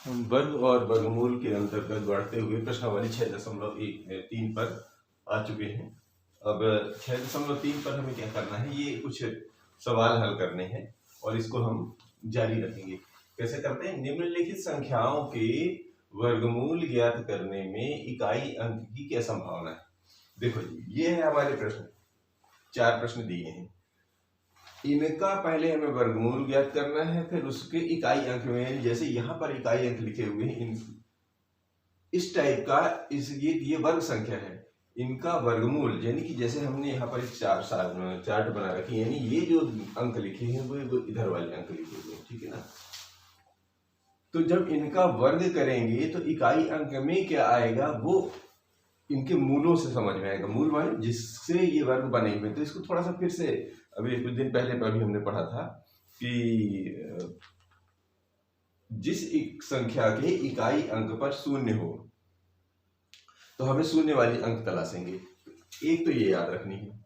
हम वर्ग और वर्गमूल के अंतर्गत बढ़ते हुए प्रश्नावली 6.3 पर आ चुके हैं। अब 6.3 पर हमें क्या करना है, ये कुछ सवाल हल करने हैं और इसको हम जारी रखेंगे। कैसे करते हैं? निम्नलिखित संख्याओं के वर्गमूल ज्ञात करने में इकाई अंक की क्या संभावना है। देखो जी, ये है हमारे प्रश्न। 4 प्रश्न दिए हैं। इनका पहले हमें वर्गमूल ज्ञात करना है, फिर उसके इकाई अंक में, जैसे यहाँ पर इकाई अंक लिखे हुए हैं, इस टाइप का ये वर्ग संख्या है, इनका वर्गमूल, यानी कि जैसे हमने यहाँ पर एक चार्ट बना रखी, यानी ये जो अंक लिखे हैं वो इधर वाले अंक लिखे हुए हैं, ठीक है ना। तो जब इनका वर्ग करेंगे तो इकाई अंक में क्या आएगा, वो इनके मूलों से समझ में आएगा। मूल माने जिससे ये वर्ग बने हुए। तो इसको थोड़ा सा फिर से, अभी कुछ दिन पहले पर भी हमने पढ़ा था कि जिस एक संख्या के इकाई अंक पर शून्य हो तो हमें शून्य वाली अंक तलाशेंगे। एक तो ये याद रखनी है।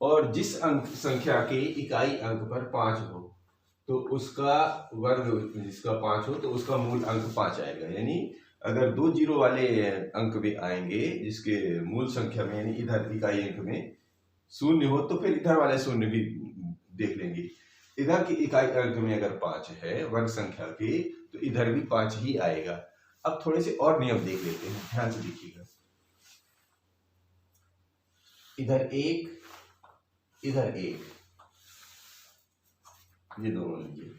और जिस अंक संख्या के इकाई अंक पर 5 हो तो उसका वर्ग, जिसका 5 हो तो उसका मूल अंक 5 आएगा। यानी अगर 2 जीरो वाले अंक भी आएंगे जिसके मूल संख्या में, यानी इधर इकाई अंक में शून्य हो, तो फिर इधर वाले शून्य भी देख लेंगे। इधर की इकाई अंक में अगर 5 है वर्ग संख्या के, तो इधर भी 5 ही आएगा। अब थोड़े से और नियम देख लेते हैं, ध्यान से देखिएगा। इधर 1, इधर 1, ये दोनों लीजिए।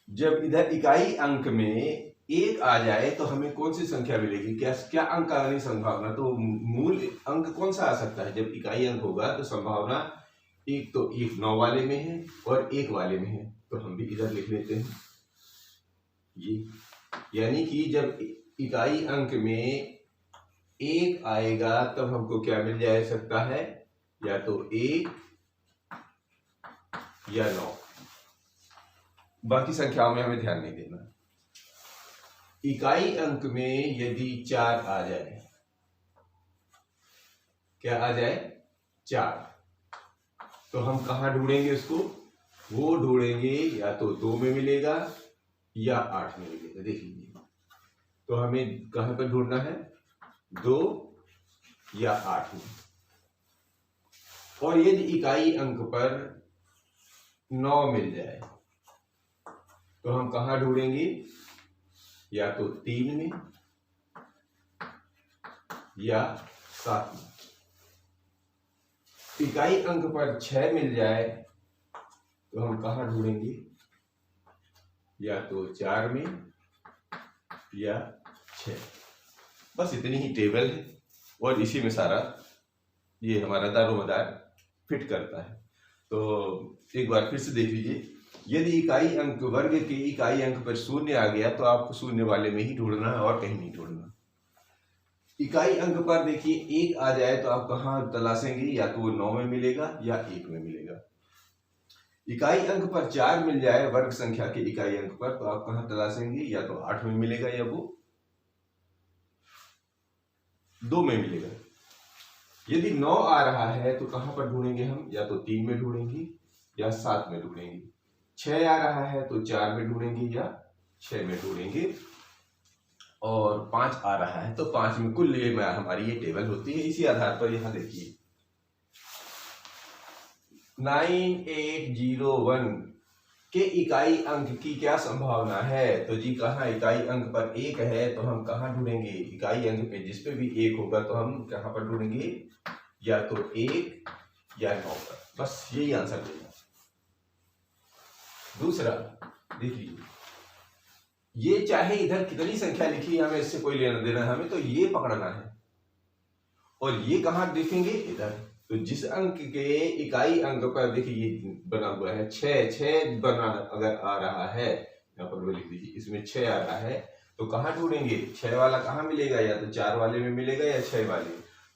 जब इधर इकाई अंक में 1 आ जाए तो हमें कौन सी संख्या मिलेगी, क्या अंक आने की संभावना। तो मूल अंक कौन सा आ सकता है जब इकाई अंक होगा, तो संभावना एक तो 1 9 वाले में है और 1 वाले में है। तो हम भी इधर लिख लेते हैं ये, यानी कि जब इकाई अंक में 1 आएगा तब हमको क्या मिल जा सकता है, या तो 1 या 9। बाकी संख्याओं में हमें ध्यान नहीं देना। इकाई अंक में यदि 4 आ जाए, क्या आ जाए, 4, तो हम कहाँ ढूंढेंगे उसको, वो ढूंढेंगे या तो 2 में मिलेगा या 8 में मिलेगा। देख लीजिए, तो हमें कहाँ पर ढूंढना है, 2 या 8 में। और यदि इकाई अंक पर 9 मिल जाए तो हम कहाँ ढूंढेंगे, या तो 3 में या 7 में। इकाई अंक पर 6 मिल जाए तो हम कहाँ ढूंढेंगे, या तो 4 में या 6। बस इतनी ही टेबल है और इसी में सारा ये हमारा दारोमदार फिट करता है। तो एक बार फिर से देख लीजिए। यदि इकाई अंक, वर्ग के इकाई अंक पर 0 आ गया तो आपको शून्य वाले में ही ढूंढना है और कहीं नहीं ढूंढना। इकाई अंक पर देखिए 1 आ जाए तो आप कहाँ तलाशेंगे, या तो वो 9 में मिलेगा या 1 में मिलेगा। इकाई अंक पर 4 मिल जाए वर्ग संख्या के इकाई अंक पर, तो आप कहाँ तलाशेंगे, या तो 8 में मिलेगा या वो 2 में मिलेगा। यदि 9 आ रहा है तो कहाँ पर ढूंढेंगे हम, या तो 3 में ढूंढेंगे या 7 में ढूंढेंगे। 6 आ रहा है तो 4 में ढूंढेंगे या 6 में ढूंढेंगे। और 5 आ रहा है तो 5 में। कुल ये हमारी ये टेबल होती है। इसी आधार पर यहाँ देखिए 9801 के इकाई अंक की क्या संभावना है। तो जी कहाँ इकाई अंक पर 1 है तो हम कहाँ ढूंढेंगे, इकाई अंक पे जिस पे भी 1 होगा तो हम कहाँ पर ढूंढेंगे, या तो 1 या 9 पर। बस यही आंसर देना। दूसरा देखिए, ये चाहे इधर कितनी संख्या लिखी है, हमें इससे कोई लेना देना है, हमें तो ये पकड़ना है। और ये कहाँ देखेंगे, इधर। तो जिस अंक के इकाई अंक पर देखिए ये बना हुआ है 6 बना, अगर आ रहा है यहाँ पर वो लिख दीजिए, इसमें 6 आ रहा है तो कहाँ ढूंढेंगे, 6 वाला कहाँ मिलेगा, या तो 4 वाले में मिलेगा या 6 वाले।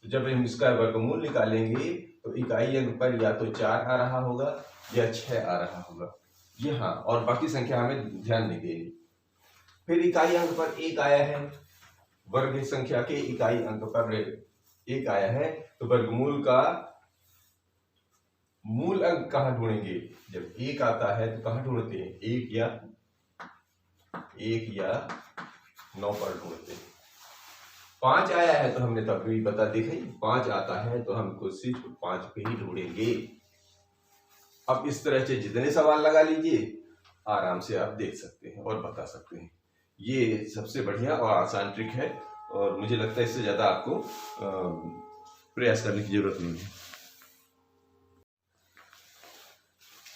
तो जब हम इसका वर्गमूल निकालेंगे तो इकाई अंक पर या तो 4 आ रहा होगा या 6 आ रहा होगा। ये हाँ, और बाकी संख्या हमें ध्यान नहीं देनी। फिर इकाई अंक पर 1 आया है, वर्ग संख्या के इकाई अंक पर 1 आया है, तो वर्गमूल का मूल अंक कहाँ ढूंढेंगे? जब 1 आता है तो कहाँ ढूंढते हैं? 1 या 9 पर ढूंढते हैं। 5 आया है तो हमने तो अभी बता देखा ही, 5 आता है तो हमको सिर्फ 5 पे ही ढूंढेंगे। अब इस तरह से जितने सवाल लगा लीजिए, आराम से आप देख सकते हैं और बता सकते हैं। ये सबसे बढ़िया और आसान ट्रिक है, और मुझे लगता है इससे ज्यादा आपको प्रयास करने की जरूरत नहीं है।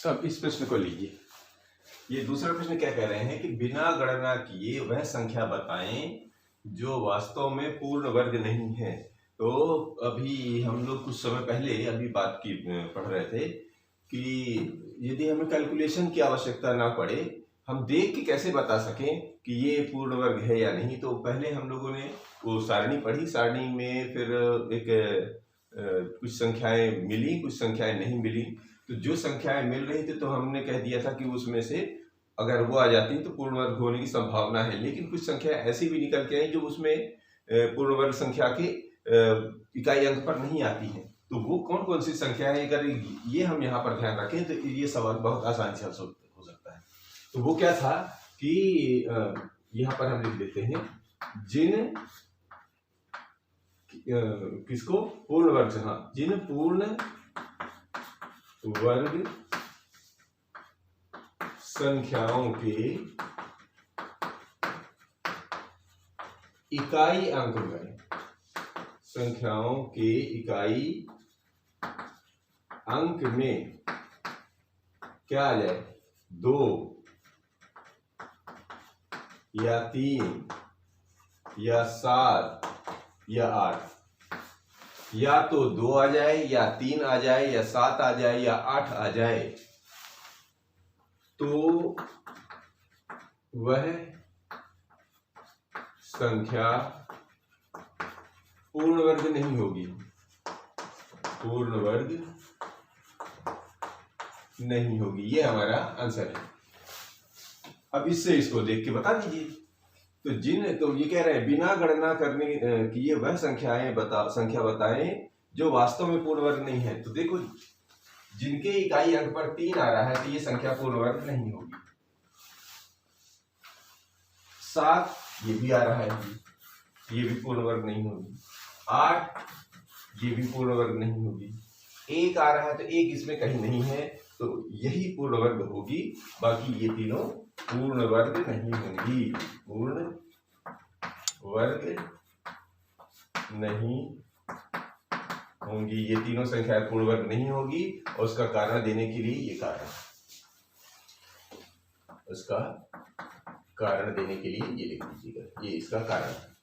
अब इस प्रश्न को लीजिए। ये दूसरा प्रश्न क्या कह रहे हैं कि बिना गणना किए वह संख्या बताएं जो वास्तव में पूर्ण वर्ग नहीं है। तो अभी हम लोग कुछ समय पहले अभी बात की पढ़ रहे थे कि यदि हमें कैलकुलेशन की आवश्यकता ना पड़े, हम देख के कैसे बता सकें कि ये पूर्ण वर्ग है या नहीं। तो पहले हम लोगों ने वो सारणी पढ़ी, सारणी में फिर कुछ संख्याएं मिली, कुछ संख्याएं नहीं मिली। तो जो संख्याएं मिल रही थी तो हमने कह दिया था कि उसमें से अगर वो आ जाती तो पूर्ण वर्ग होने की संभावना है। लेकिन कुछ संख्या ऐसी भी निकल के आई जो उसमें पूर्ण वर्ग संख्या के इकाई अंक पर नहीं आती है। तो वो कौन कौन सी संख्या है, अगर ये हम यहाँ पर ध्यान रखें तो ये सवाल बहुत आसानी से हो सकता है। तो वो क्या था कि यहाँ पर हम लिख देते हैं जिन किसको पूर्ण वर्ग से, हाँ, जिन पूर्ण वर्ग संख्याओं के इकाई अंक में, संख्याओं के इकाई अंक में क्या आ जाए? 2 या 3 या 7 या 8, या तो 2 आ जाए या 3 आ जाए या 7 आ जाए या 8 आ जाए, तो वह संख्या पूर्ण वर्ग नहीं होगी, पूर्ण वर्ग नहीं होगी। ये हमारा आंसर है। अब इससे इसको देख के बता दीजिए। तो ये कह रहे हैं बिना गणना करने किए वह संख्या बताएं जो वास्तव में पूर्ण वर्ग नहीं है। तो देखो, जिनके इकाई अंक पर 3 आ रहा है तो ये संख्या पूर्ण वर्ग नहीं होगी। 7 ये भी आ रहा है, ये भी पूर्ण वर्ग नहीं होगी। 8 ये भी पूर्ण वर्ग नहीं होगी। 1 आ रहा है तो 1 इसमें कहीं नहीं है, तो यही पूर्ण वर्ग होगी। बाकी ये तीनों पूर्ण वर्ग नहीं होंगी, पूर्ण वर्ग नहीं होंगी। ये तीनों संख्याएं पूर्ण वर्ग नहीं होगी, और उसका कारण देने के लिए ये कारण, उसका कारण देने के लिए ये लिख दीजिएगा, ये इसका कारण है।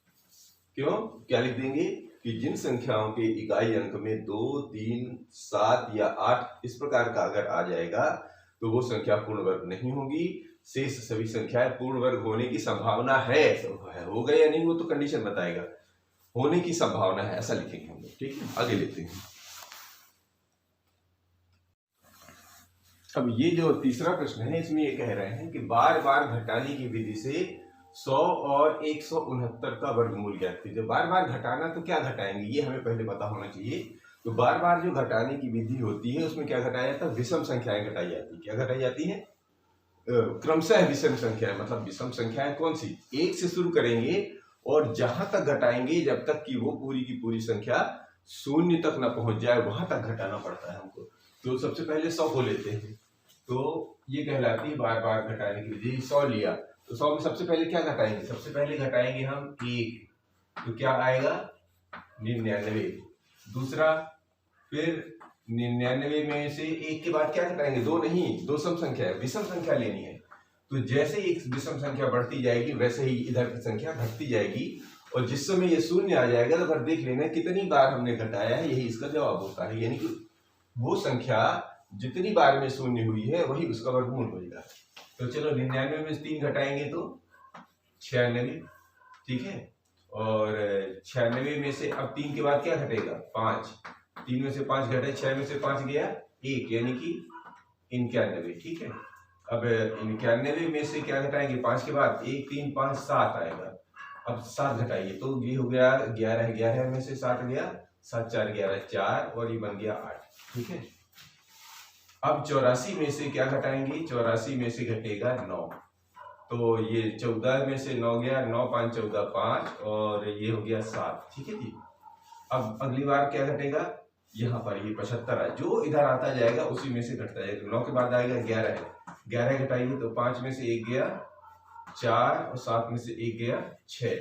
क्यों? क्या लिख देंगे कि जिन संख्याओं के इकाई अंक में 2, 3, 7 या 8 इस प्रकार का अगर आ जाएगा तो वो संख्या पूर्ण वर्ग नहीं होगी। शेष सभी संख्याएं पूर्ण वर्ग होने की संभावना है। होगा या नहीं वो तो कंडीशन बताएगा, होने की संभावना है, ऐसा लिखेंगे हम लोग। ठीक है, आगे लेते हैं। अब ये जो तीसरा प्रश्न है इसमें ये कह रहे हैं कि बार बार घटाने की विधि से 100 और 169 का वर्गमूल ज्ञात कीजिए। बार बार घटाना, तो क्या घटाएंगे ये हमें पहले पता होना चाहिए। तो बार बार जो घटाने की विधि होती है उसमें क्या घटाया जाता है? विषम संख्याएं घटाई जाती है। क्या घटाई जाती है? क्रमशः विषम संख्याएं। मतलब विषम संख्याएं कौन सी? 1 से शुरू करेंगे और जहां तक घटाएंगे जब तक कि वो पूरी की पूरी संख्या 0 तक न पहुंच जाए, वहां तक घटाना पड़ता है हमको। तो सबसे पहले 100 को लेते हैं, तो ये कहलाती है बार बार घटाने की विधि। 100 लिया तो 100 में सबसे पहले क्या घटाएंगे? सबसे पहले घटाएंगे हम 1, तो क्या आएगा? 99। दूसरा, फिर 99 में से 1 के बाद क्या घटाएंगे? 2 नहीं, 2 सम संख्या है, विषम संख्या लेनी है। तो जैसे एक विषम संख्या बढ़ती जाएगी वैसे ही इधर की संख्या घटती जाएगी, और जिस समय ये 0 आ जाएगा तो फिर देख लेना कितनी बार हमने घटाया है, यही इसका जवाब होता है। यानी कि वो संख्या जितनी बार में 0 हुई है वही उसका वर्गमूल होगा। तो चलो 99 में 3 घटाएंगे तो 96, ठीक है। और 96 में से अब 3 के बाद क्या घटेगा? 5। 3 में से 5 घटे, 6 में से 5 गया 1, यानी कि 91, ठीक है। अब 91 में से क्या घटाएंगे? 5 के बाद 1, 3, 5, 7 आएगा। अब 7 घटाइए तो ये हो गया 11, 11 में से 7 गया, 7, 4, 11, 4, और ये बन गया 8, ठीक है। अब 84 में से क्या घटाएंगे, 84 में से घटेगा 9, तो ये 14 में से 9 गया, 9 5 14 5 और ये हो गया 7। ठीक है जी। अब अगली बार क्या घटेगा, यहाँ पर ये 75 है, जो इधर आता जाएगा उसी में से घटता जाएगा। 9 के बाद आएगा 11 है, 11 घटाइए तो 5 में से 1 गया 4 और 7 में से 1 गया 6।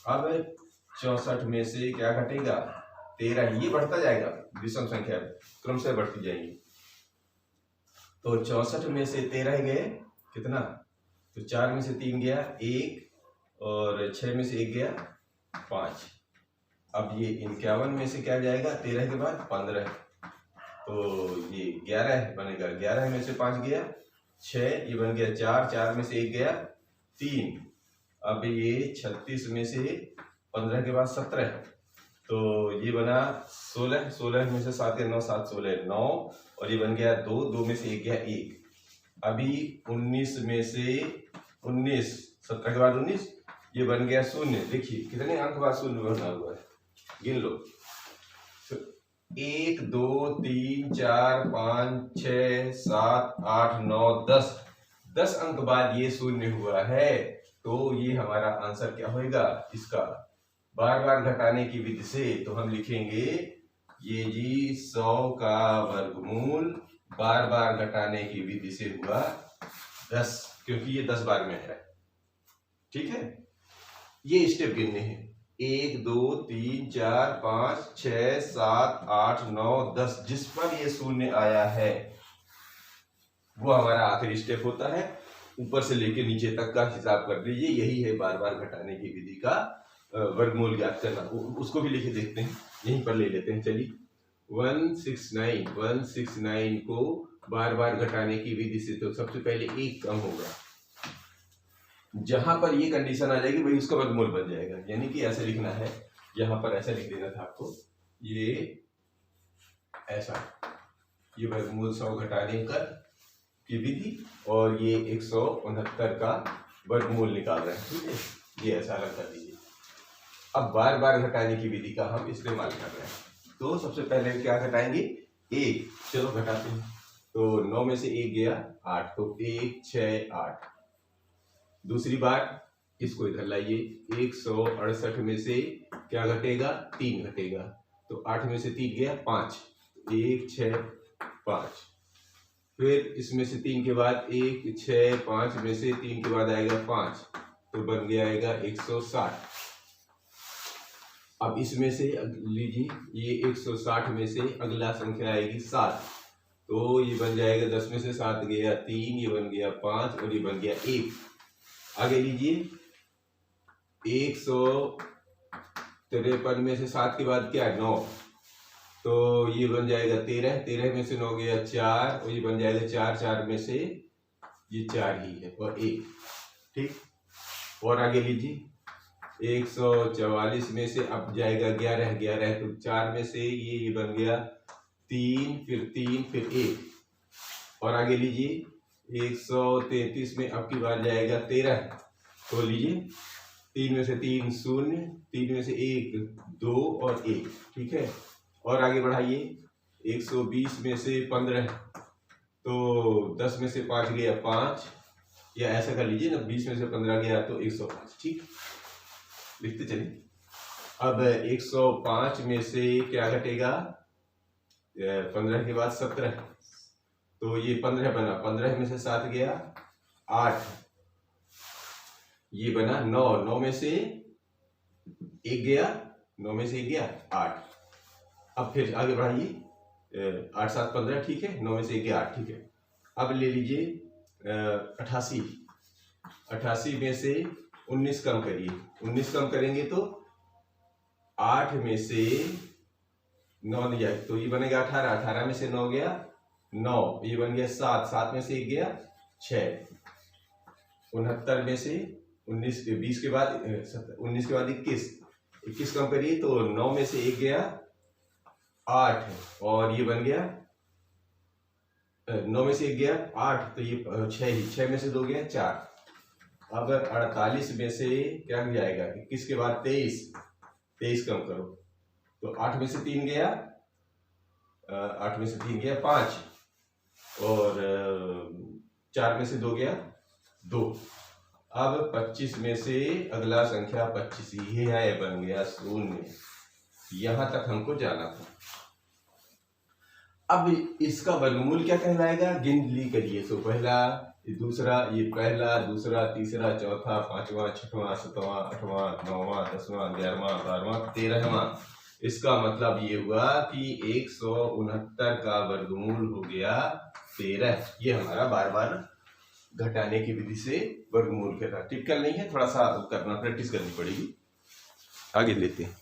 अब 64 में से क्या घटेगा 13, ये बढ़ता जाएगा, विषम संख्या क्रम से बढ़ती जाएगी। तो 64 में से 13 गए कितना, तो 4 में से 3 गया 1 और 6 में से 1 गया 5। अब ये 51 में से क्या जाएगा 13 के बाद 15, तो ये 11 बनेगा, 11 में से 5 गया 6, ये बन गया 4, 4 में से 1 गया 3। अब ये 36 में से 15 के बाद 17, तो ये बना 16, 16 में से 7 गया 9, 7 16 9 और ये बन गया 2, 2 में से 1 गया 1। अभी 19 में से 19, 17 के बाद 19, ये बन गया 0। देखिए कितने अंक बाद 0 बना हुआ है, गिन लो। 1 2 3 4 5 6 7 8 9 10, 10 अंक बाद ये 0 हुआ है। तो ये हमारा आंसर क्या होगा इसका, बार बार घटाने की विधि से। तो हम लिखेंगे ये जी 100 का वर्गमूल बार बार घटाने की विधि से हुआ 10, क्योंकि ये 10 बार में है। ठीक है, ये स्टेप गिनने हैं, 1 2 3 4 5 6 7 8 9 10, जिस पर ये 0 आया है वो हमारा आखिरी स्टेप होता है। ऊपर से लेके नीचे तक का हिसाब कर लीजिए, यही है बार बार घटाने की विधि का वर्गमूल ज्ञात करना। उसको भी लिखे देखते हैं, यहीं पर ले लेते हैं। चलिए 169 को बार बार घटाने की विधि से, तो सबसे पहले 1 कम होगा, जहां पर ये कंडीशन आ जाएगी वही उसका वर्गमूल बन जाएगा। यानी कि ऐसे लिखना है, यहाँ पर ऐसा लिख देना था आपको, ये ऐसा, ये वर्गमूल 100 घटाने की विधि और ये 169 का वर्गमूल निकाल रहे हैं। ठीक है, ये ऐसा अलग कर दीजिए। अब बार बार घटाने की विधि का हम इस्तेमाल कर रहे हैं, तो सबसे पहले क्या घटाएंगे 1, चलो घटाते हैं। तो 9 में से 1 गया 8, तो 1 6 8। दूसरी बार इसको इधर लाइए, 168 में से क्या घटेगा 3 घटेगा, तो 8 में से 3 गया 5, 1 6 5। फिर इसमें से 3 के बाद 1 6 5 में से 3 के बाद आएगा 5, तो बन गया आएगा 160। अब इसमें से लीजिए, ये 160 में से अगला संख्या आएगी 7, तो ये बन जाएगा 10 में से 7 गया 3, ये बन गया 5 और ये बन गया 1। आगे लीजिए, 153 में से 7 के बाद क्या 9, तो ये बन जाएगा 13, 13 में से 9 गया 4 और ये बन जाएगा 4, 4 में से ये 4 ही है और 1। ठीक, और आगे लीजिए, 144 में से अब जाएगा 11, 11 तो 4 में से ये बन गया 3, फिर 3 फिर 1। और आगे लीजिए, 133 में अब की बार जाएगा 13, तो लीजिए 3 में से 3 0, 3 में से 1 2 और 1। ठीक है, और आगे बढ़ाइए, 120 में से 15, तो 10 में से 5 गया 5, या ऐसा कर लीजिए ना, 20 में से 15 गया तो 105। ठीक, लिखते चलिए। अब 105 में से क्या घटेगा 15 के बाद 17, तो ये 15 बना, 15 में से 7 गया 8, ये बना 9, 9 में से 1 गया, 9 में से 1 गया 8। अब फिर आगे बढ़ाइए, 8 7 15, ठीक है, 9 में से 1 गया 8। ठीक है, अब ले लीजिए 88 में से 19 कम करिए, 19 कम करेंगे तो 8 में से 9 नहीं जाए, तो ये बनेगा 18, 18 में से 9 गया 9, ये बन गया 7, 7 में से 1 गया 6, 69 में से 19 20 के बाद 19 के बाद 21 कम करिए तो 9 में से 1 गया 8 और ये बन गया 9 में से 1 गया 8, तो ये 6 ही, 6 में से 2 गया 4। अब 48 में से क्या जाएगा 21 के बाद 23 कम करो, तो 8 में से 3 गया 8 में से 3 गया 5 और 4 में से 2 गया 2। अब 25 में से अगला संख्या 25 ही है, बन गया 0। यहां तक हमको जाना था। अब इसका वर्गमूल क्या कहलाएगा, गिनती करिए। तो पहला, दूसरा, ये पहला, दूसरा, तीसरा, चौथा, पांचवा, छठवां, सातवां, आठवां, नौवां, 10वां, 11वां, 12वां, 13वां। इसका मतलब ये हुआ कि 169 का वर्गमूल हो गया 13। ये हमारा बार बार घटाने की विधि से वर्गमूल करना टिपिकल नहीं है, थोड़ा सा करना, प्रैक्टिस करनी पड़ेगी। आगे लेते हैं,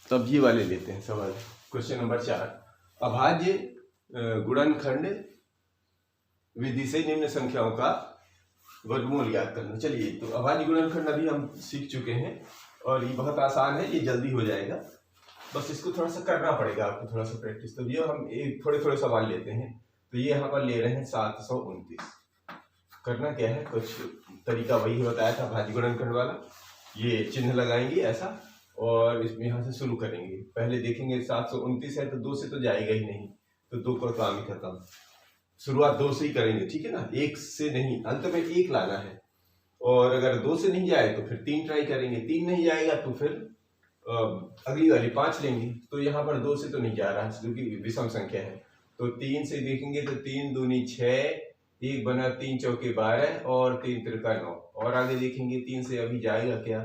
तब ये वाले लेते हैं सवाल। क्वेश्चन नंबर 4, अभाज्य गुणनखंड विधि से निम्न संख्याओं का वर्गमूल ज्ञात करना। चलिए, तो अभाज्य गुणनखंड अभी हम सीख चुके हैं और ये बहुत आसान है, ये जल्दी हो जाएगा, बस इसको थोड़ा सा करना पड़ेगा आपको, थोड़ा सा प्रैक्टिस। तो ये हम एक थोड़े थोड़े सवाल लेते हैं। तो ये यहाँ पर ले रहे हैं 729। करना क्या है, कुछ तरीका वही बताया था भाज्य गुणनखंड वाला। ये चिन्ह लगाएंगे ऐसा और इसमें यहाँ से शुरू करेंगे। पहले देखेंगे 729 है तो 2 से तो जाएगा ही नहीं, तो 2 का काम ही खत्म। शुरुआत 2 से ही करेंगे, ठीक है ना, 1 से नहीं, अंत में 1 लाना है। और अगर 2 से नहीं जाए तो फिर 3 ट्राई करेंगे, 3 नहीं जाएगा तो फिर अगली वाली 5 लेंगे। तो यहाँ पर 2 से तो नहीं जा रहा क्योंकि विषम संख्या है। तो 3 से देखेंगे तो 3 दूनी 6, 1 बना, 3 चौके 12 और 3 तिरका 9। और आगे देखेंगे 3 से अभी जाएगा क्या,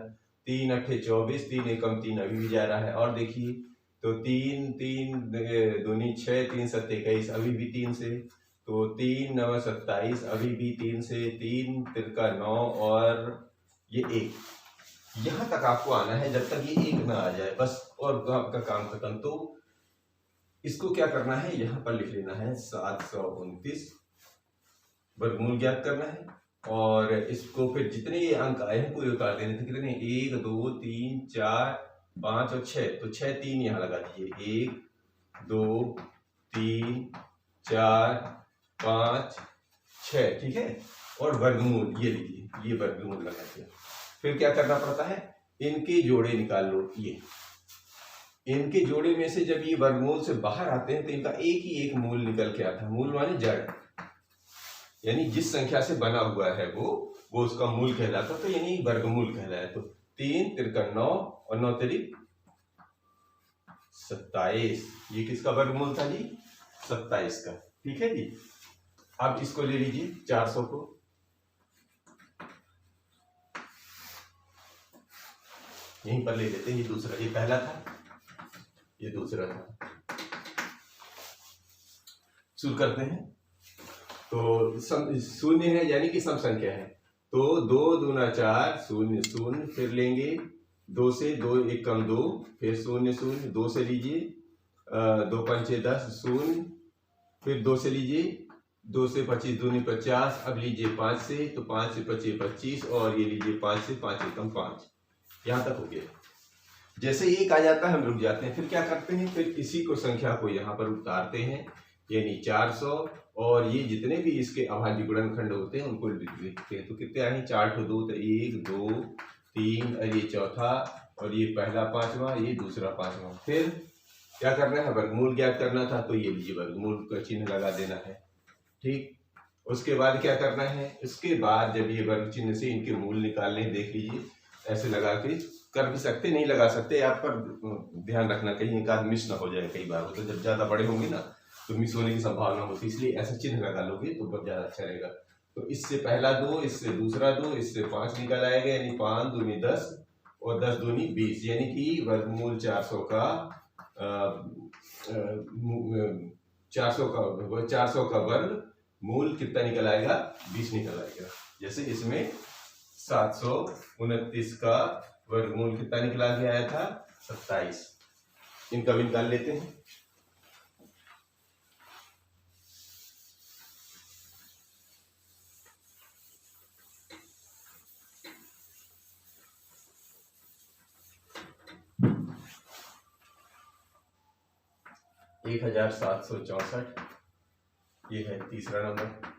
3 अट्ठे 24, 3 एकम 3 अभी भी जा रहा है। और देखिए तो 3 3 दूनी 6, 3 सत्ते 21 अभी भी 3 से, तो 3 9 27 अभी भी 3 से, 3 तिरका 9 और ये 1। यहां तक आपको आना है, जब तक ये 1 ना आ जाए बस, और आपका काम खत्म। तो इसको क्या करना है, यहाँ पर लिख लेना है 729, वर्गमूल ज्ञात करना है। और इसको फिर जितने ये अंक आए हैं पूरे उतार देने थे। कितने, 1 2 3 4 5 और 6। तो 6 3 यहाँ लगा दीजिए, 1 2 3 4 5 6, ठीक है। और वर्गमूल ये लीजिए, ये वर्गमूल लगा दिया। फिर क्या करना पड़ता है, इनके जोड़े निकाल लो। ये इनके जोड़े में से जब ये वर्गमूल से बाहर आते हैं तो इनका एक ही एक मूल निकल के आता है। मूल माने जड़, यानी जिस संख्या से बना हुआ है वो उसका मूल कहलाता है। तो यानी वर्गमूल कहलाए। तो 3 तिरका 9 और 9 तिरिक 27, ये किसका वर्गमूल था जी, 27 का, ठीक है जी। अब इसको ले लीजिए 400 को, यहीं पर ले लेते हैं। ये दूसरा, ये पहला था, ये दूसरा था। शुरू करते हैं। तो शून्य है यानी कि सम संख्या है। तो 2 दूना 4, 0 0, फिर लेंगे 2 से, 2 1 कम 2, फिर 0 0, 2 से लीजिए, 2 पंचे 10 0, फिर 2 से लीजिए, 2 से 25 दूनी 50, अब लीजिए 5 से, तो 5 से 25 25, और ये लीजिए 5 से, 5 एकम 5। यहाँ तक हो गया। जैसे 1 आ जाता है हम रुक जाते हैं। फिर क्या करते हैं, फिर इसी को संख्या को यहाँ पर उतारते हैं, यानी 400, और ये जितने भी इसके अभाज्य गुणनखंड होते हैं उनको लिखते हैं। तो कितने आए, 4 तो 2, तो 1 2 3, और ये चौथा, और ये पहला 5वां, ये दूसरा 5वां। फिर क्या करना है, वर्गमूल ज्ञात करना था, तो ये लीजिए वर्गमूल का चिन्ह लगा देना है, ठीक। उसके बाद क्या करना है, उसके बाद जब ये वर्ग चिन्ह से इनके मूल निकालने, देख लीजिए ऐसे लगा के कर भी सकते, नहीं लगा सकते, आप पर ध्यान रखना कहीं एक आध मिस ना हो जाए। कई बार होता है जब ज्यादा बड़े होंगे ना तो मिस होने की संभावना होती है, इसलिए ऐसा चिन्ह लगा लोगे तो बहुत ज्यादा अच्छा रहेगा। तो इससे पहला 2, इससे दूसरा 2, इससे 5 निकल आएगा, यानी 5 दूनी 10 और 10 दूनी 20, यानी कि वर्गमूल 400 का 400 का वर्ग मूल कितना निकल आएगा, 20 निकल आएगा। जैसे इसमें 729 का वर्गमूल कितना निकला के आया था, 27। इनका भी निकाल लेते हैं। एक 1764, ये है तीसरा नंबर।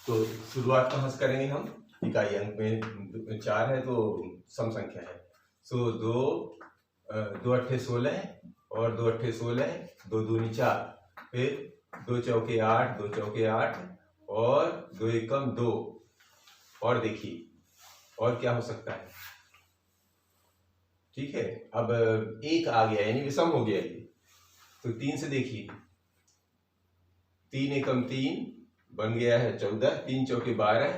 तो शुरुआत कहाँ से करेंगे हम, इकाई अंक में 4 है तो सम संख्या है, सो दो अट्ठे 16 और 2 अट्ठे 16, 2 दूनी 4, फिर 2 चौके 8, 2 चौके 8 और 2 एकम 2। और देखिए और क्या हो सकता है, ठीक है। अब एक आ गया यानी विषम हो गया ये, तो 3 से देखिए, 3 एकम 3 बन गया है 14, 3 चौके 12,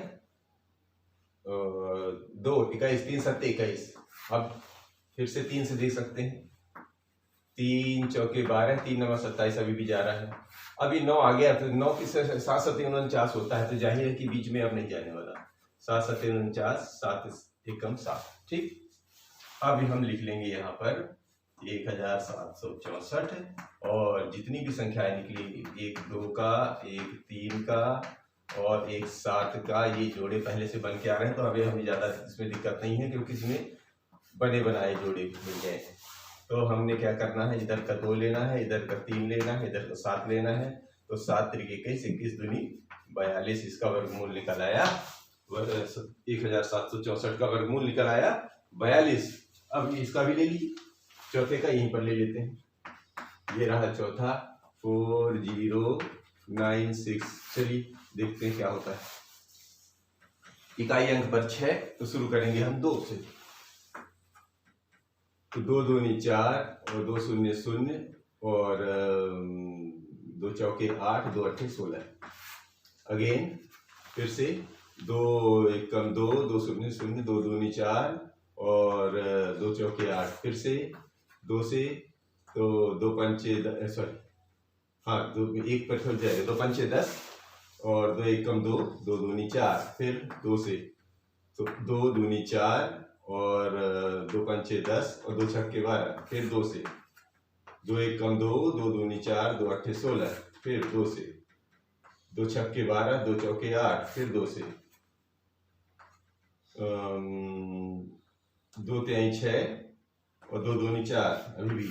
2 21, 3 सत्ते 21। अब फिर से 3 से देख सकते हैं, 3 चौके 12, 3 9 27, अभी भी जा रहा है। अभी 9 आ गया तो 9 की 7 7 49 होता है, तो जाहिर है कि बीच में अब नहीं जाने वाला। 7 7 49, 7 एकम 7, ठीक। अभी हम लिख लेंगे यहाँ पर 1764 और जितनी भी संख्याएं निकली, 1 2 का, 1 3 का और 1 7 का, ये जोड़े पहले से बन के आ रहे हैं, तो अभी हमें ज़्यादा इसमें दिक्कत नहीं है क्योंकि इसमें बने बनाए जोड़े मिल गए हैं। तो हमने क्या करना है, इधर का 2 लेना है, इधर का 3 लेना है, इधर का 7 लेना है। तो 7 3 21, 21 दूनी 42, इसका वर्गमूल निकल आया 1764 का वर्गमूल निकल आया 42। अब इसका भी ले लीजिए, चौथे का यहीं पर ले लेते हैं, ये रहा चौथा 4096। चलिए देखते हैं क्या होता है। इकाई अंक पर 6, तो शुरू करेंगे हम 2 से। तो 2 दूनी 4 और 2 शून्य 0 और 2 चौके 8, 2 अट्ठे 16। अगेन फिर से 2 एकम 2, 2 शून्य 0, 2 दूनी 4 और 2 चौके 8, फिर से 2 से, तो 2 पंचे 1 पर खुल जाएगा, 2 पंचे 10 और 2 एकम 2, 2 दूनी 4, फिर 2 से, तो 2 दूनी 4 और 2 पंचे 10 और 2 छक्के 12, फिर 2 से, 2 एकम 2, 2 दूनी 4, 2 अट्ठे 16, फिर 2 से, 2 छक्के 12, 2 चौके 8, फिर 2 से, 2 तिहाई 6 और 2 दूनी 4, अभी भी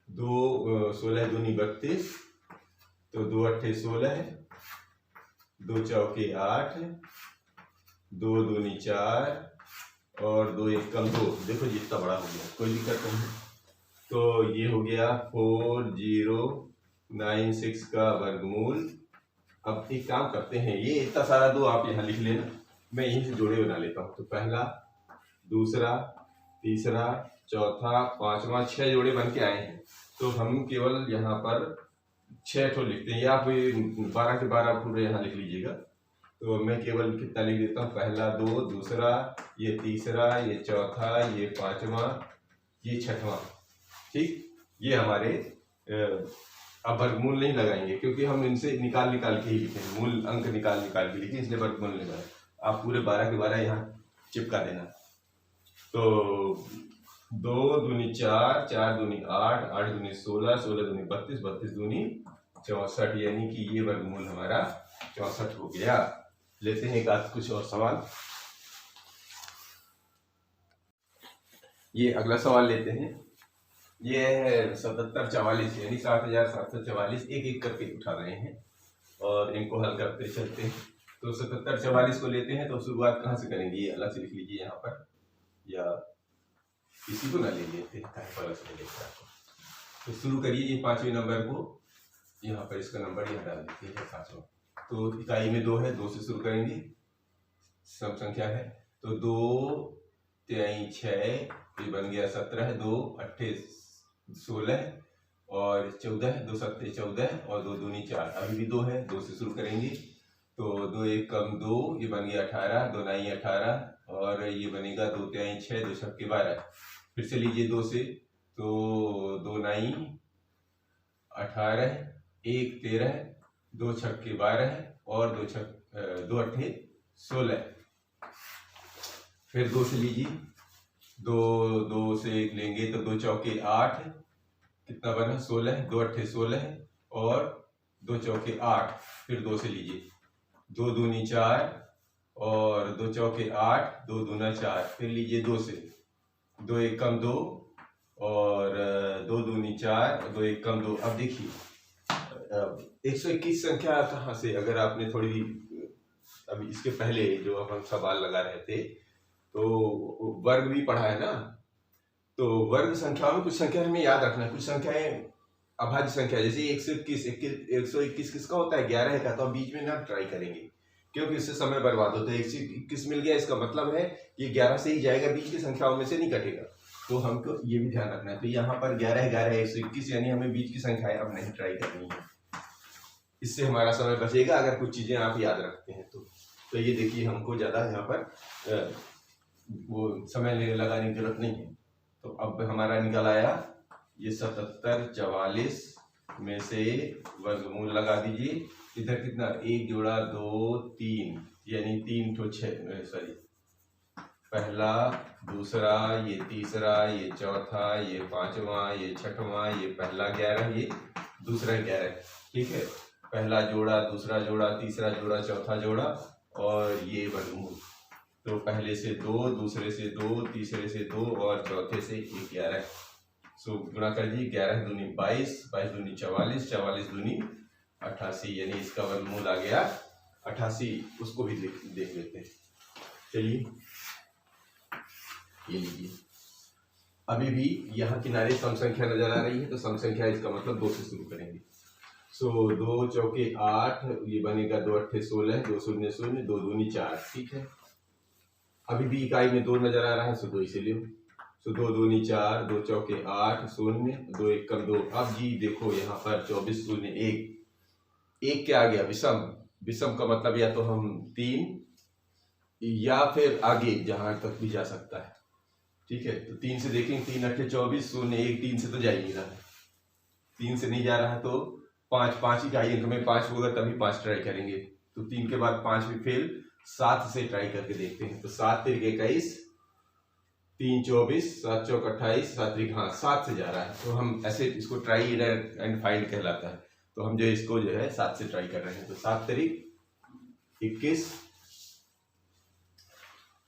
2 16 दूनी 32, तो 2 अट्ठे 16, 2 चौके 8, 2 दूनी 4 और 2 एकम 2। देखो जितना बड़ा हो गया, कोई दिक्कत नहीं। तो ये हो गया 4096 का वर्गमूल। अब एक काम करते हैं, ये इतना सारा 2 आप यहाँ लिख लेना, मैं यहीं से जोड़े बना लेता हूँ। तो पहला, दूसरा, तीसरा, चौथा, पांचवा, 6 जोड़े बन के आए हैं। तो हम केवल यहाँ पर 6 तो लिखते हैं, या फिर 12 के 12 पूरे यहाँ लिख लीजिएगा। तो मैं केवल कितना लिख देता हूँ, पहला 2, दूसरा, ये तीसरा, ये चौथा, ये पांचवा, ये छठवां, ठीक। ये हमारे अब वर्गमूल नहीं लगाएंगे क्योंकि हम इनसे निकाल के ही लिखें, मूल अंक निकाल के लिखें, इसलिए वर्गमूल नहीं लगाए। आप पूरे 12 के 12 यहाँ चिपका देना। तो 2 दूनी 4, 4 दूनी 8, 8 दूनी 16, 16 दूनी 32, 32 दूनी 64, यानी कि ये वर्गमूल हमारा 64 हो गया। लेते हैं एक आध कुछ और सवाल। ये अगला सवाल लेते हैं, ये है 7744, यानी 7744, एक एक करके उठा रहे हैं और इनको हल करते चलते हैं। तो 7744 को लेते हैं, तो शुरुआत कहाँ से करेंगे, ये अलग से लिख लीजिए यहाँ पर, या किसी को ना ले लेते हैं अलग से लेकर। तो शुरू करिए, ये 5वें नंबर को यहाँ पर, इसका नंबर यहाँ डाल देते हैं 5वां। तो इकाई में 2 है, 2 से शुरू करेंगे, सम संख्या है। तो 2 तिहाई 6, ये बन गया 17, 2 अट्ठे 16 और 14, 2 सत्ते 14 और 2 दूनी 4, अभी भी 2 है, 2 से शुरू करेंगे। तो 2 एकम 2, ये बन गया 18, 2 नाई 18 और ये बनेगा 2 तिहाई 6, 2 छक्के 12। फिर से लीजिए 2 से, तो 2 नाई 18, 1 13, 2 छक्के 12 और 2 अट्ठे 16। फिर 2 से लीजिए, 2 से 1 लेंगे तो 2 चौके 8, कितना बना 16, 2 अट्ठे 16 और 2 चौके 8। फिर 2 से लीजिए, 2 दूनी 4 और 2 चौके 8, 2 दूना 4। फिर लीजिए 2 से, 2 एकम 2 और 2 दूनी 4 और 2 एकम 2। अब देखिए 121 संख्या कहाँ से, अगर आपने थोड़ी अभी इसके पहले जो हम सवाल लगा रहे थे, तो वर्ग भी पढ़ा है ना, तो वर्ग संख्याओं में कुछ संख्या हमें याद रखना है। कुछ संख्याएं अभाज्य संख्या, जैसे 121 किसका होता है, 11 का, तो बीच में ना ट्राई करेंगे क्योंकि इससे समय बर्बाद होता है। 121 मिल गया, इसका मतलब है ये 11 से ही जाएगा, बीच की संख्याओं में से नहीं कटेगा, तो हमको ये भी ध्यान रखना है। तो यहाँ पर 11 11 121, यानी हमें बीच की संख्याएं अब नहीं ट्राई करनी है, इससे हमारा समय बचेगा अगर कुछ चीजें आप याद रखते हैं तो ये देखिए हमको ज्यादा यहाँ पर वो समय लगाने की जरूरत नहीं है। तो अब हमारा निकल आया ये 77 44 में से वर्गमूल लगा दीजिए। इधर कितना, 1 जोड़ा 2 3, यानी 3 तो 6, सॉरी, पहला दूसरा ये तीसरा ये चौथा ये पांचवा ये छठवां ये पहला 11 ये दूसरा 11, ठीक है। पहला जोड़ा दूसरा जोड़ा तीसरा जोड़ा चौथा जोड़ा और ये वर्गमूल। तो पहले से 2, दूसरे से 2, तीसरे से 2 और चौथे से 11। सो गुणा कर दीजिए, 11 दूनी 22, 22 दूनी 44, 44 दूनी 88, यानी इसका वर्गमूल आ गया 88। उसको भी देख लेते हैं। चलिए ये लीजिए, अभी भी यहाँ किनारे सम संख्या नजर आ रही है, तो सम संख्या इसका मतलब 2 से शुरू करेंगे। सो 2 चौके 8, ये बनेगा 2 अट्ठे 16, 2 शून्य 0, 2 दूनी 4, ठीक है। अभी भी इकाई में 2 नजर आ रहा है, सो 2 इसे ले। सो 2 दूनी 4, 2 चौके 8 0, 2 एक कम 2। अब जी देखो यहाँ पर 24 0 1, 1 क्या आ गया, विषम। विषम का मतलब या तो हम 3 या फिर आगे जहां तक भी जा सकता है, ठीक है। तो 3 से देखेंगे, 3 अट्ठे 24 0 1, 3 से तो जा ही नहीं रहा है, 3 से नहीं जा रहा है, तो 5 इकाई अंक में 5 होगा तभी 5 ट्राई करेंगे। तो 3 के बाद 5 भी फेल, 7 से ट्राई करके देखते हैं। तो 7 तिरक 21, 3 24, 7 चौक 28, 7 तिरक, हाँ 7 से जा रहा है, तो हम ऐसे इसको ट्राई एंड फाइंड कहलाता है। तो हम जो इसको जो है 7 से ट्राई कर रहे हैं। तो 7 तिरक 21,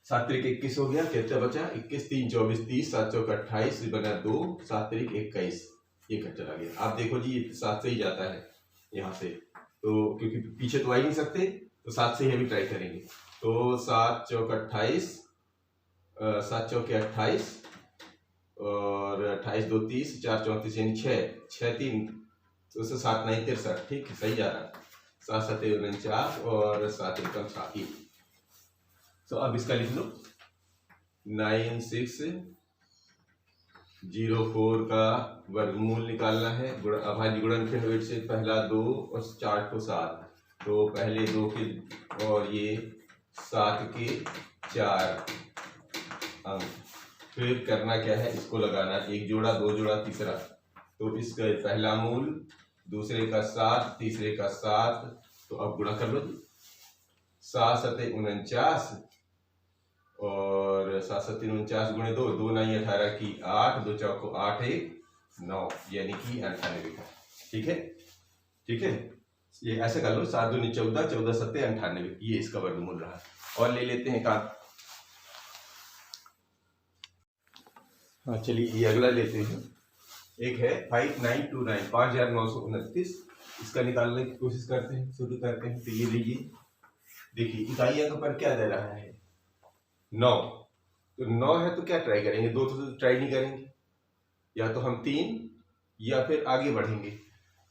7 तिरक 21 हो गया, कितना बचा 21, 3 24 30, 7 चौक 28 बना 2, 7 तिरक 21, ये कट चला गया। आप देखो जी 7 से ही जाता है यहाँ से, तो क्योंकि पीछे तो आ ही नहीं सकते, तो 7 से ही अभी ट्राई करेंगे। तो 7 चौक 28, 7 चौके 28 और 28 2 30, 4 34 यानी 6 3, तो उससे 7 9 63, ठीक है, सही जा रहा है। 7 7 49 और 7 एकम 7। तो अब इसका लिख लो, 9604 का वर्गमूल निकालना है। अभाज्य गुणनखंड से पहला 2 और 4 को 7, तो पहले 2 के और ये 7 के 4 अंक। फिर करना क्या है, इसको लगाना 1 जोड़ा 2 जोड़ा तीसरा, तो इसका पहला मूल, दूसरे का 7, तीसरे का 7, तो अब गुणा कर लो जी। 7 7 49 और 7 7 49 गुणे 2, 2 9 18 की 8, 2 चौको 8 1 9, यानी कि 98 का, ठीक है, ठीक है। ये ऐसे कर लो, 7 दूनी 14, 14 7 98, ये इसका वर्गमूल रहा। और ले लेते हैं का, हाँ चलिए ये अगला लेते हैं। एक है 5929, 5929, इसका निकालने की कोशिश करते हैं, शुरू करते हैं। तो ये लीजिए, देखिए इकाई अंक पर क्या दे रहा है, 9, तो 9 है तो क्या ट्राई करेंगे, 2 तो ट्राई नहीं करेंगे, या तो हम 3 या फिर आगे बढ़ेंगे।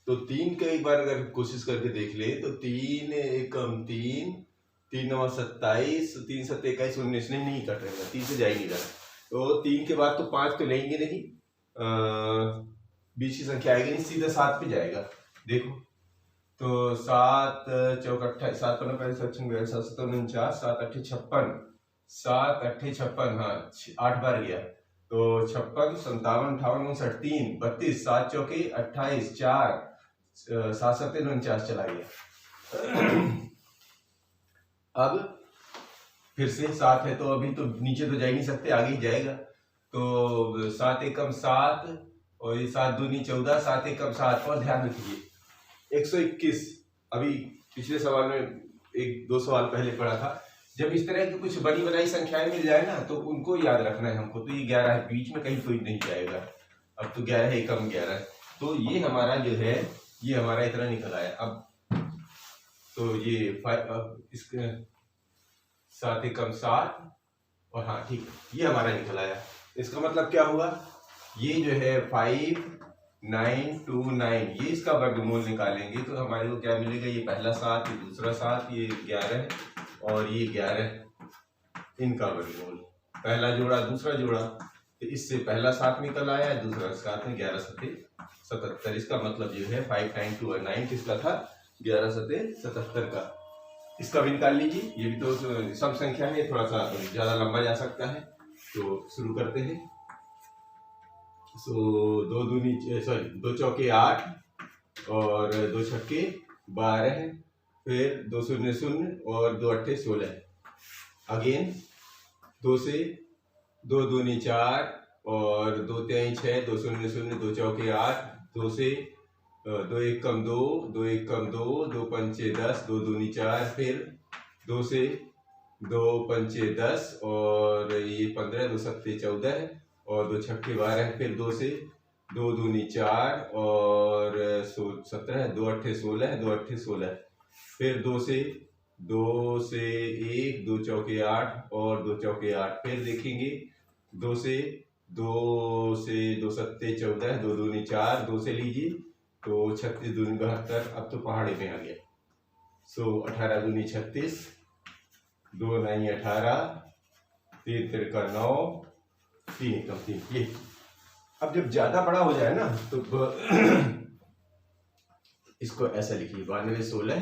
तो 3 का एक बार अगर कोशिश करके देख ले, तो 3 एकम 3, 3 9 27, 3 7 21 19, नहीं कट रहेगा, 3 से जा ही नहीं रहा। तो 3 के बाद तो 5 तो लेंगे नहीं, बीच की संख्या आएगी नहीं, सीधा 7 पे जाएगा। देखो तो 7 चौक 28, 7 पन्ना पहले 7 7 49, 7 8 56, 7 8 56, हाँ 8 बार गया, तो 56 57 58 59 3 32, 7 चौके 28 4, 7 7 49 चला गया। अब फिर से 7 है, तो अभी तो नीचे तो जा ही नहीं सकते, आगे ही जाएगा। तो 7 एकम 7 और ये 7 दूनी 14, 7 एकम 7। और ध्यान रखिए 121, अभी पिछले सवाल में 1-2 सवाल पहले पढ़ा था, जब इस तरह की कुछ बड़ी बनाई संख्याएं मिल जाए ना, तो उनको याद रखना है हमको। तो ये 11 है, बीच में कहीं कोई नहीं जाएगा, अब तो 11 है एकम 11, तो ये हमारा जो है ये हमारा इतना निकल आया। अब तो ये 7 एकम 7 और हाँ ठीक है, ये हमारा निकल आया। इसका मतलब क्या हुआ, ये जो है 5929, ये इसका वर्गमूल निकालेंगे तो हमारे को क्या मिलेगा, ये पहला 7, ये दूसरा 7, ये 11 और ये 11, इनका वर्गमूल, पहला जोड़ा दूसरा जोड़ा, तो इससे पहला 7 निकल आया, दूसरा 7 में 11 सत्ते 77। इसका मतलब जो है 5929 किसका था, 11 सत्ते 77 का। इसका भी निकाल लीजिए, ये भी तो सब संख्या है, थोड़ा सा ज्यादा लंबा जा सकता है। तो शुरू करते हैं। दो चौके 8 और 2 छक्के 12, फिर 2 शून्य 0 और 2 अट्ठे 16। अगेन 2 से 2 दूनी 4 और 2 तेई 6, 2 शून्य 0, 2 चौके 8, 2 से 2 एक कम 2, 2 एक कम 2, 2 पंचे 10, 2 दूनी 4, फिर 2 से 2 पंचे 10 और ये 15, 2 सत्ते 14 और 2 छक्के 12, फिर 2 से 2 दूनी 4 और 17, 2 अट्ठे 16, 2 अट्ठे 16, फिर 2 से 1, 2 चौके 8 और 2 चौके 8, फिर देखेंगे 2 से 2 सत्ते 14, 2 दूनी 4, 2 से लीजिए तो 36 दूनी 72, अब तो पहाड़ी में आ गया। 18 दूनी 36, 2 9 18, 3 तिरका 9, 3 कम 3, ये। अब जब ज्यादा बड़ा हो जाए ना तो इसको ऐसा लिखिए, 92 16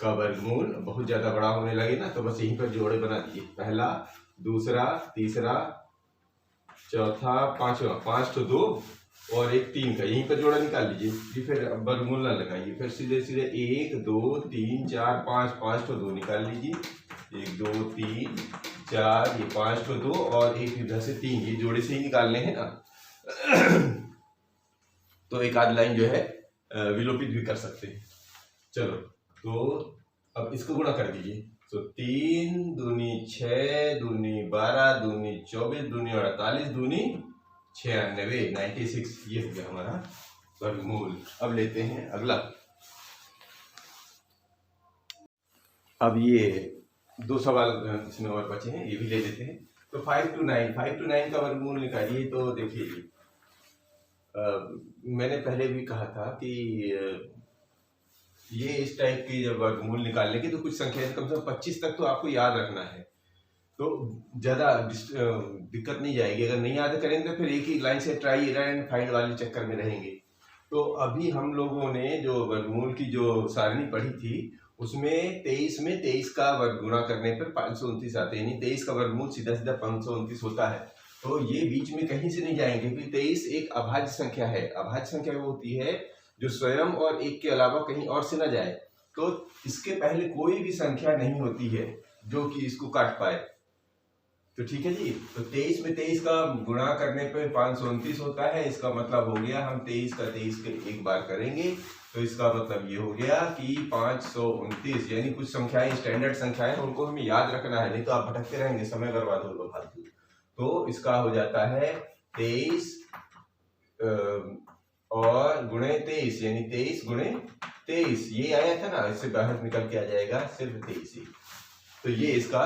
का वर्गमूल। बहुत ज्यादा बड़ा होने लगे ना तो बस यहीं पर जोड़े बना दीजिए, पहला दूसरा तीसरा चौथा पांचवा, 5 तो 2 और एक 3 का, यहीं पर जोड़ा निकाल लीजिए। ये फिर वर्गमूल ना लगाइए, फिर सीधे सीधे 1 2 3 4 5, 5 तो 2 निकाल लीजिए, 1 2 3 4, ये 5 तो 2 और एक इधर से 3, ये जोड़े से ही निकालने हैं ना। तो एक आध लाइन जो है विलोपित भी कर सकते हैं। चलो तो अब इसको गुणा कर दीजिए, तो 3 दूनी 6 दूनी 12 दूनी 24 दूनी 48 दूनी 96, 96, ये हो गया हमारा वर्गमूल। अब लेते हैं अगला। अब ये 2 सवाल इसमें और बचे हैं, ये भी ले लेते हैं। तो 5 to 9 का वर्गमूल निकालिए। तो देखिए मैंने पहले भी कहा था कि ये इस टाइप की जब वर्गमूल निकालने की तो कुछ संख्या कम से कम 25 तक तो आपको याद रखना है, तो ज़्यादा दिक्कत नहीं जाएगी। अगर नहीं याद करेंगे तो फिर एक ही लाइन से ट्राई एंड फाइंड वाले चक्कर में रहेंगे। तो अभी हम लोगों ने जो वर्गमूल की जो सारणी पढ़ी थी उसमें 23 में 23 का वर्ग गुणा करने पर 529 आते हैं, यानी 23 का वर्गमूल सीधा सीधा 529 होता है। तो ये बीच में कहीं से नहीं जाएंगे क्योंकि 23 एक अभाज्य संख्या है। अभाज्य संख्या वो होती है जो स्वयं और एक के अलावा कहीं और से ना जाए। तो इसके पहले कोई भी संख्या नहीं होती है जो कि इसको काट पाए। तो ठीक है जी, तो 23 में 23 का गुणा करने पे 529 होता है। इसका मतलब हो गया हम 23 का 23 के एक बार करेंगे तो इसका मतलब ये हो गया कि 529, यानी कुछ संख्याएं स्टैंडर्ड संख्याएं उनको हमें याद रखना है, नहीं तो आप भटकते रहेंगे, समय बर्बाद होगा फालतू। तो इसका हो जाता है 23 और गुणे 23, यानी 23 गुणे 23, ये आया था ना, इससे बाहर निकल के आ जाएगा सिर्फ 23 ही। तो ये इसका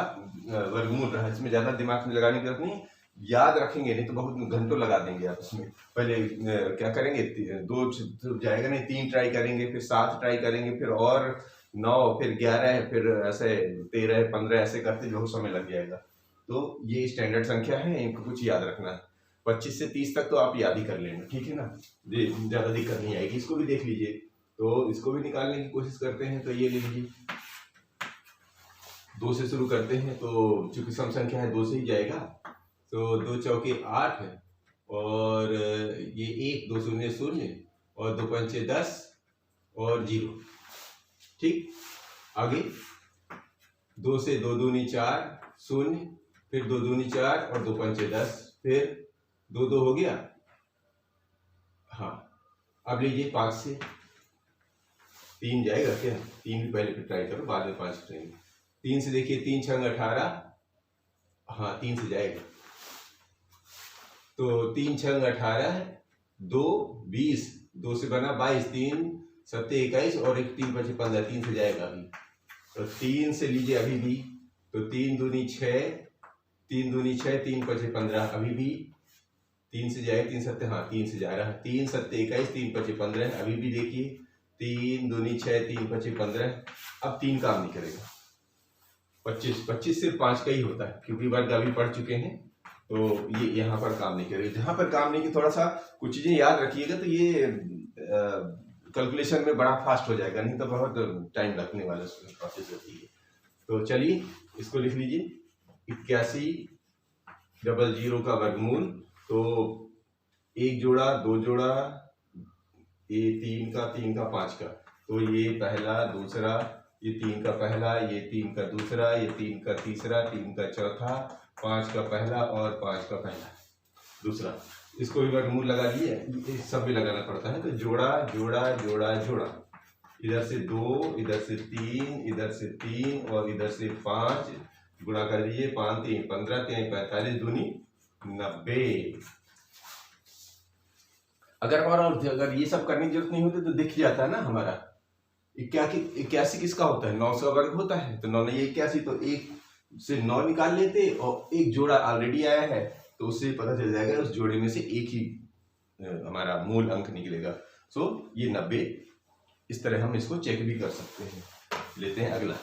वर्गमूल रहा। इसमें ज्यादा दिमाग में लगाने की जरूरत नहीं, याद रखेंगे, नहीं तो बहुत घंटों लगा देंगे आप इसमें। पहले क्या करेंगे, 2 जाएगा नहीं, 3 ट्राई करेंगे, फिर 7 ट्राई करेंगे, फिर और 9, फिर 11, फिर ऐसे 13 15 ऐसे करते बहुत समय लग जाएगा। तो ये स्टैंडर्ड संख्या है, इनको कुछ याद रखना है। 25 से 30 तक तो आप याद ही कर लेना, ठीक है ना, ज्यादा दिक्कत नहीं आएगी। इसको भी देख लीजिए, तो इसको भी निकालने की कोशिश करते हैं। तो ये ले लीजिए, 2 से शुरू करते हैं, तो चूंकि सम संख्या है 2 से ही जाएगा। तो 2 चौके 8 है और ये 1 2 शून्य 0 और 2 पंचे 10 और 0, ठीक। आगे 2 से 2 दूनी 4 0, फिर 2 दूनी 4 और 2 पंचे 10, फिर 2 2 हो गया। हाँ, अब लीजिए 5 से 3 जाएगा क्या, 3 भी पहले फिर ट्राई करो, बाद में 5 ट्राई। 3 से देखिए, 3 6 18, हाँ 3 से जाएगा। तो 3 6 18, 2 20, 2 से बना 22, 3 7 21 और 1 3 5 15, 3 से जाएगा अभी। तो 3 से लीजिए अभी भी, तो 3 दूनी 6 3 दूनी 6, 3 5 15, अभी भी 3 से जाए, 3 सत्ते, हाँ 3 से जा रहा है, 3 सत्ते 21, 3 5 15, अभी भी देखिए 3 दूनी 6, 3 5 15, अब 3 काम नहीं करेगा, 25 सिर्फ 5 का ही होता है, क्योंकि वर्ग अभी पढ़ चुके हैं, तो ये यहाँ पर काम नहीं करेगा। जहाँ पर काम नहीं कि थोड़ा सा कुछ चीजें याद रखिएगा, तो ये कैलकुलेशन में बड़ा फास्ट हो जाएगा, नहीं तो बहुत टाइम लगने वाला प्रोसेस होती है। तो चलिए इसको लिख लीजिए, 8100 का वर्गमूल, तो 1 जोड़ा, 2 जोड़ा, ये 3 का 5 का, तो ये पहला, दूसरा, ये 3 का पहला, ये 3 का दूसरा, ये 3 का तीसरा, 3 का चौथा, 5 का पहला और 5 का पहला दूसरा, इसको भी वर्गमूल लगा दिए, इस सब में लगाना पड़ता है। तो जोड़ा जोड़ा जोड़ा जोड़ा, इधर से 2, इधर से 3, इधर से 3 और इधर से 5, गुणा कर दीजिए, 5 3 15, 3 45, दूनी 90। अगर ये सब करने की जरूरत नहीं होती तो दिख जाता है ना हमारा 81 किसका होता है, 9 का वर्ग होता है, तो 9 नहीं 81, तो 1 से 9 निकाल लेते, और एक जोड़ा ऑलरेडी आया है तो उससे पता चल जाएगा उस जोड़े में से एक ही हमारा मूल अंक निकलेगा। सो ये 90, इस तरह हम इसको चेक भी कर सकते हैं। लेते हैं अगला।